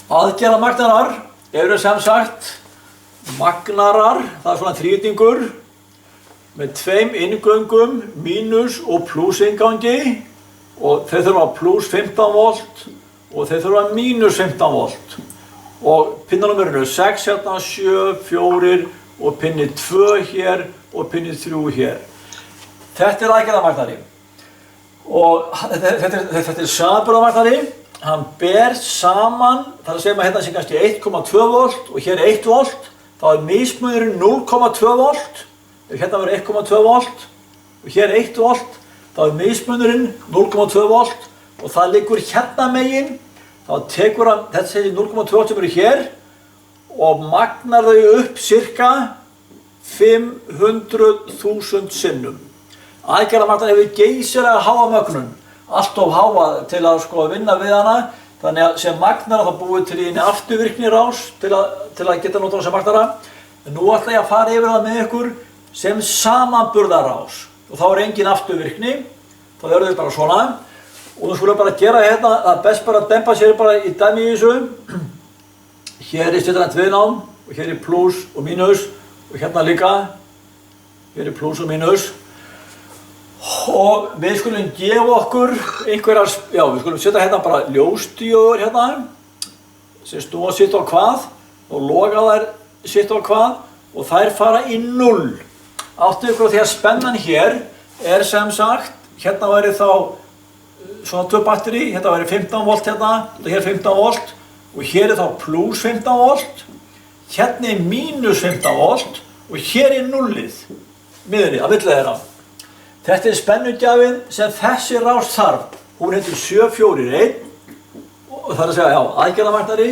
Aðgerðamagnarar eru sem sagt magnarar, það svona þríhyrningur með tveim inngöngum, mínus og pluss inngangi og þeir þurfa pluss 15 volt og þeir þurfa mínus 15 volt og pinnanúmer eru 6 hérna, 7, 4 og pinni 2 hér og pinni 3 hér. Þetta aðgerðamagnari og þetta samanburðarmagnari. Hann ber saman, þar að segja maður hérna sé kannski 1,2 volt og hér 1 volt, þá mismunurinn 0,2 volt. Ef hérna verður 1,2 volt og hér 1 volt, þá mismunurinn 0,2 volt og það liggur hérna megin, þá tekur hann þessi 0,2 volt sem eru hér og magnar þau upp cirka 500.000 sinnum. Aðgerðamagnar hefur geysilega háa mögnun. Allt of háa til að vinna við hana, þannig að sem magnara þá búið til í henni afturvirkni rás til að geta notað sem magnara. En nú ætla ég að fara yfir það með ykkur sem samanburðarrás og þá engin afturvirkni, þá verður þau bara svona og þú skulum bara gera hérna, það er best bara að dempa sér bara í dæmi í þessu. Hér stillran tviðnám og hér pluss og mínus og hérna líka, hér pluss og mínus. Og við skulum gefa okkur einhverjar, við skulum setja hérna bara ljósdíóður hérna sem snúa sitt á hvað og loga þær sitt á hvað og þær fara í 0. Áttu ykkur á því að spennan hér er sem sagt, hérna væri þá svona 2 batteri, hérna væri 15 volt hérna, og hér 15 volt og hér er þá pluss 15 volt, hérna er mínus 15 volt og hér er 0-ið, miðunni, að milli þeirra. Þetta er spennugjafinn sem þessi rás þarf. Hún heitir 741 og það er að segja, aðgerðamagnari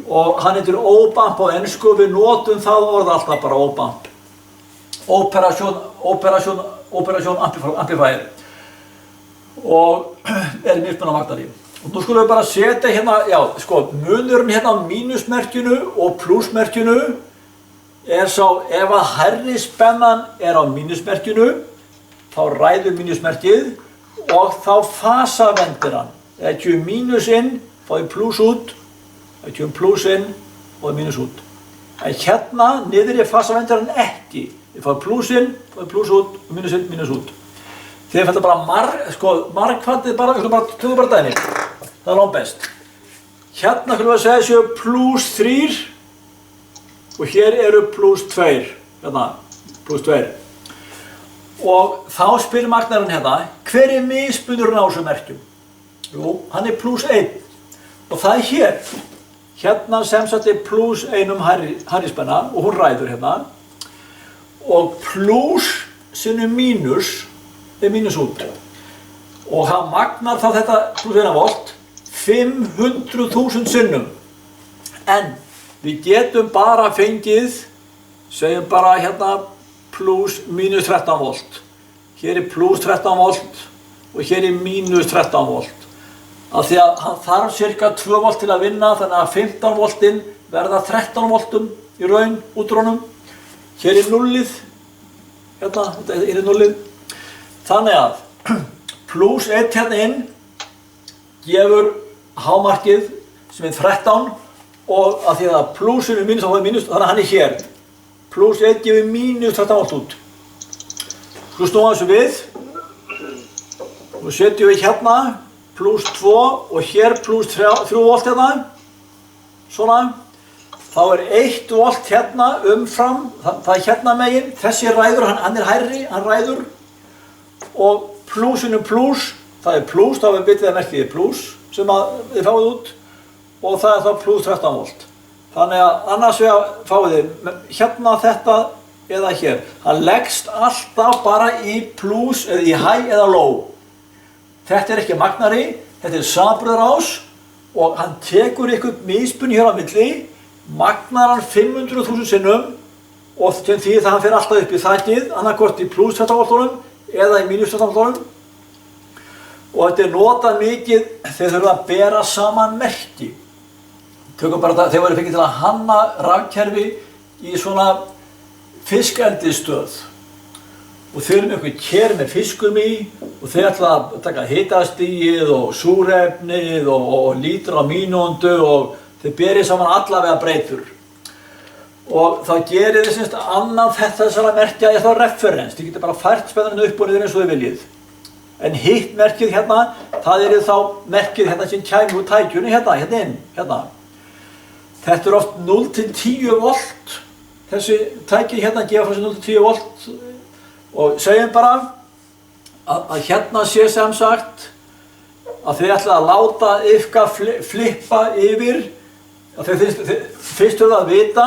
og hann heitir OBAMP á ensku, við notum það orð alltaf bara OBAMP. Operation Amplifier og er mismunamagnari. Og nú skulum við bara setja hérna, munurinn hérna á mínusmerkinu og plussmerkinu er sá, ef að hærri spennan er á mínusmerkinu, þá ræður mínusmerkið og þá fasavendir hann. Ef ég kemur mínus inn, þá er pluss út, ef ég kemur pluss inn, þá er mínus út. En hérna niður fasavendir hann ekki. Ég fá pluss inn, þá er pluss út og mínus inn, mínus út. Þegar þetta bara margfaldið bara, við skulum bara dæmi. Það er langt best. Hérna skulum við að segja séu pluss 3 og hér eru pluss 2, hérna, pluss 2. Og þá spyr magnarinn hérna, hver er mismunurinn á þessum merkjum? Jú, hann er pluss 1 og það er hér. Hérna sem sagt er pluss 1 hærri spenna og hún ræður hérna. Og pluss sinnum mínus er mínus út. Og það magnar þá þetta pluss 1 volt 500.000 sinnum. En við getum bara fengið, segjum bara hérna pluss mínus 13 volt. Hér er pluss 13 volt og hér er mínus 13 volt. Af því að hann þarf cirka 2 volt til að vinna, þannig að 15 voltinn verða 13 voltum í raun útrónum. Hér er 0-ið, hérna, þetta er 0-ið. Þannig að pluss 1 hérna inn gefur hámarkið sem er 13 og að því að plussinu mínus þá er mínus, þannig að hann er hér. Pluss 1 gefur mínus 13 volt út. Svo snúum þessu við. Nú setjum við hérna pluss 2 og hér pluss 3 volt hérna. Svona. Þá er 1 volt hérna umfram, það er hérna megin. Þessi ræður, hann er hærri, hann ræður. Og plussinu pluss, það er pluss, þá er bitið að merkið pluss sem þið fáið út. Og það er þá pluss 13 volt. Þannig að annars fáið þið hérna þetta eða hér. Hann leggst alltaf bara í pluss eða í high eða low. Þetta er ekki magnari, þetta er samanburðarás og hann tekur ykkur mismun hér á milli, magnar hann 500.000 sinnum og því það hann fer alltaf upp í þakkið, annarkvort í pluss 13 voltunum eða í mínus 13 voltunum. Og þetta er notað mikið þegar þau að bera saman merki. Tökum bara þetta, þeir voru fengið til að hanna rafkerfi í svona fiskeldisstöð. og þeir eru með einhver ker með fiskum í og þeir ætla að taka hitastigið og súrefnið og lítra á mínútu og þeir berið saman allavega breytur. Og þá gerir þið semst annað þessara merkja er þá referens. Þið getur bara fært spennarinn upp og niður eins og þið viljið. En hitt merkið hérna, það er þá merkið hérna sem kæmi úr tækjunni hérna inn, hérna. Þetta er oft 0 til 10 volt. Þessi tæki hérna gefa frá sér 0 til 10 volt og segjum bara að hérna sé sem sagt að þið ætla að láta ykkar flippa yfir að fyrst þurfa að vita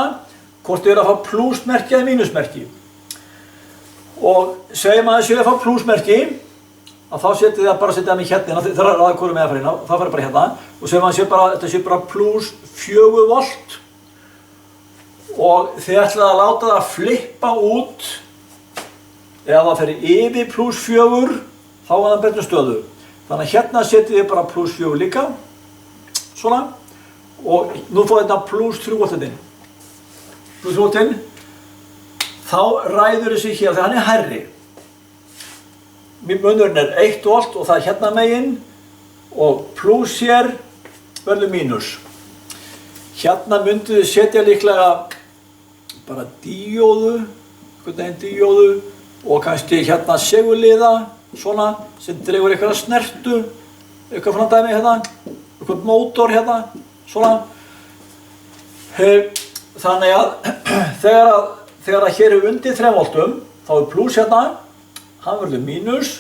hvort þið eru að fá plúsmerki eða mínusmerki. Og segjum að þið séu að fá plúsmerki að þá setið þið að bara setja mig hérna þegar það er hverju meðferðina, þá farið bara hérna og segjum að þetta sé bara plús 4 volt og þið ætlaði að láta það flippa út eða það fyrir yfir plús 4 þá er það betri stöðu. Þannig að hérna setið þið bara plús 4 líka svona og nú fóðu þetta plús 3 voltinn. Plús 3 voltinn þá ræður þessi hér þegar hann er hærri. Munurinn er 1 volt og það er hérna megin og plús hér verður mínus. Hérna myndu þið setja líklega bara díóðu, og kannski hérna segulliða, svona, sem dregur eitthvað snertu, eitthvað frá dæmi hérna, eitthvað mótor hérna, svona. Þannig að þegar hér er undir 3 voltum, þá er plús hérna, hann verður mínus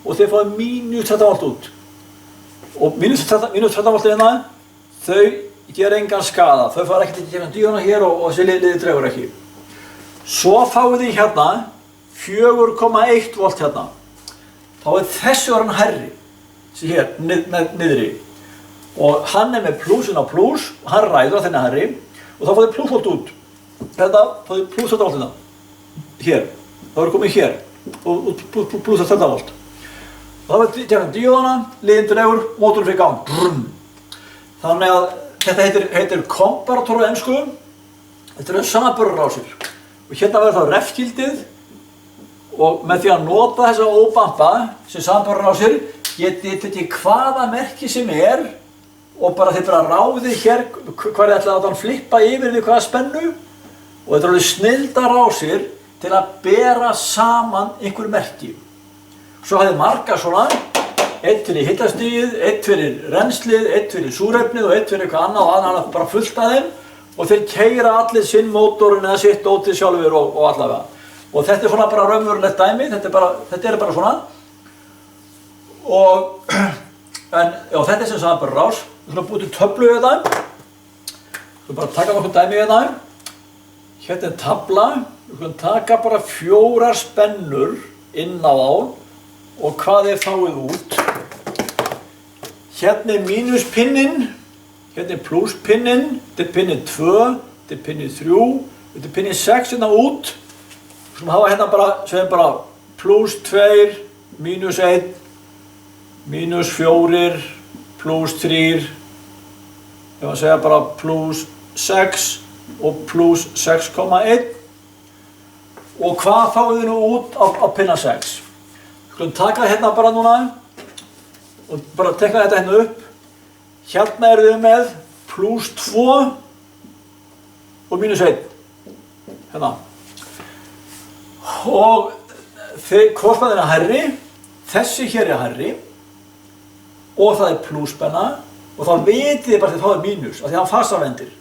og þið fáið mínus 30 volt út. Og mínus 30 voltin hérna, þau gera engan skaða. Þau fara ekkert í gegnum díóna hér og þessi liði dregur ekki. Svo fáið þið hérna 4,1 volt hérna. Þá er þessi orðin hærri, þessi hér niðri. Og hann er með plúsin á plús, hann ræður að þenni hærri og þá fáið þið plús volt út. Þetta fáið þið plús 30 volt hérna. Hér, þá er komið hér og plús 30 volt. Og þá er gegnum díóna, liðin dregur, mótorinn fyrir gang. Brrrm. Þannig að þetta heitir komparator á ensku. Þetta eru samanburðarrásir. Og hérna verður þá refgildið og með því að nota þessa óbampa sem samanburðarrásir getið tekið hvaða merki sem er og bara þið bara ráðið hér hvað ætlaði að hann flippa yfir við hvaða spennu og þetta eru alveg snilldar rásir til að bera saman einhver merki. Svo hafið marga svona, einn fyrir hitastigið, einn fyrir rennslið, einn fyrir súrefnið og einn fyrir eitthvað annað og annað bara fullt af þeim og þeir keyra allir sinn mótorinn eða sitt ótið sjálfur og allavega. Og þetta er svona bara raunverulegt dæmi, þetta er bara svona. Þetta er sem sagt bara rás. Við ætlum að búa til töflu við þetta. Við ætlum bara að taka nokkuð dæmi við þetta. Hérna er tafla. Við ætlum að taka bara 4 spennur inn á þá og hvað þið fáið út. Hérna er mínuspinninn, hérna er plúspinninn, þetta er pinninn 2, þetta er pinninn 3, þetta er pinninn 6 hérna út. Við skulum hafa hérna bara, segjum bara plús 2, mínus 1, mínus 4, plús 3, ég var að segja bara plús 6 og plús 6,1. Og hvað fáið þið nú út á pinna 6? Við skulum taka hérna bara núna og bara tekna þetta hérna upp. Hérna eru þið með plús 2 og mínus 1. Hérna. Og hvort er hærri, þessi hér er hærri og það er plússpenna og þá vitið þið bara að þið fáið mínus af því að hann fasavendir.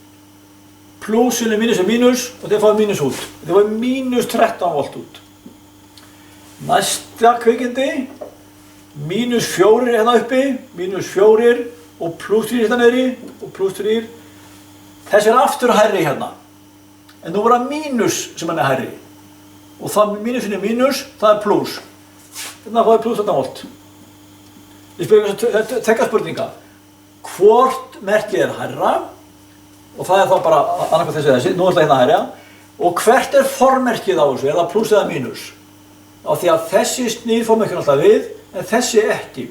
Plúsin er mínus og þið fáið mínus út. Þið fáið mínus 13 volt út. Næsta kvikindi, mínus 4 hérna uppi, mínus 4 og plús 3 hérna niðri og plús 3. Þessi er aftur hærri hérna. En nú var það mínus sem hann er hærri. Og það mínusin er mínus, það er plús. Hérna fáið plús 13 volt. Ég spyrir þessa spurninga. Hvort merkið er hærra? Og það er þá bara annarkvæmt þessi, nú er það hérna hærra. Og hvert er formerkið á þessu? Er það plús eða mínus? Af því að þessi snýr formerkinu alltaf við, en þessi ekki.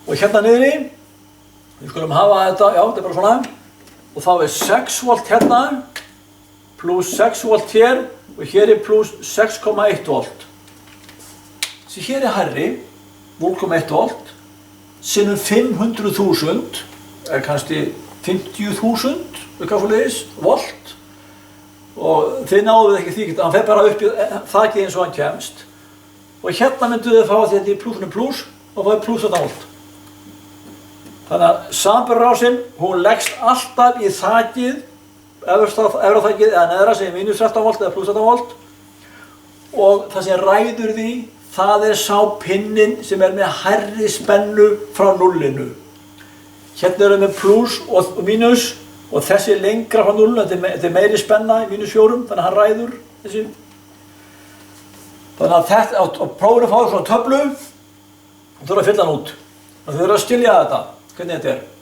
Og hérna niðri, við skulum hafa þetta, já, þetta er bara svona. Og þá er 6 volt hérna, plús 6 volt hér, og hér pluss 6,1 volt. Þessi hér hærri, 0,1 volt, sinnum 500.000, kannski 50.000, eitthvað svoleiðis, volt. Og þið náðuð ekki því, hann fer bara upp í þakið eins og hann kemst. Og hérna mynduð þið fá því þetta í plussinu pluss og fáið pluss 18 volt. Þannig að samanburðarásin, hún leggst alltaf í þakið, efra þakið eða neðra sem er -13 volt eða pluss 18 volt. Og það sem ræður því, það sá pinnin sem með hærri spennu frá nullinu. Hérna erum við með pluss og mínus og þessi lengra frá nullinu, þetta meiri spenna í -4, þannig að hann ræður þessi. Þannig að þetta, og prófinu að fá svona töflu og þurfa að fylla hann út. Og þau þurfa að skilja þetta, hvernig þetta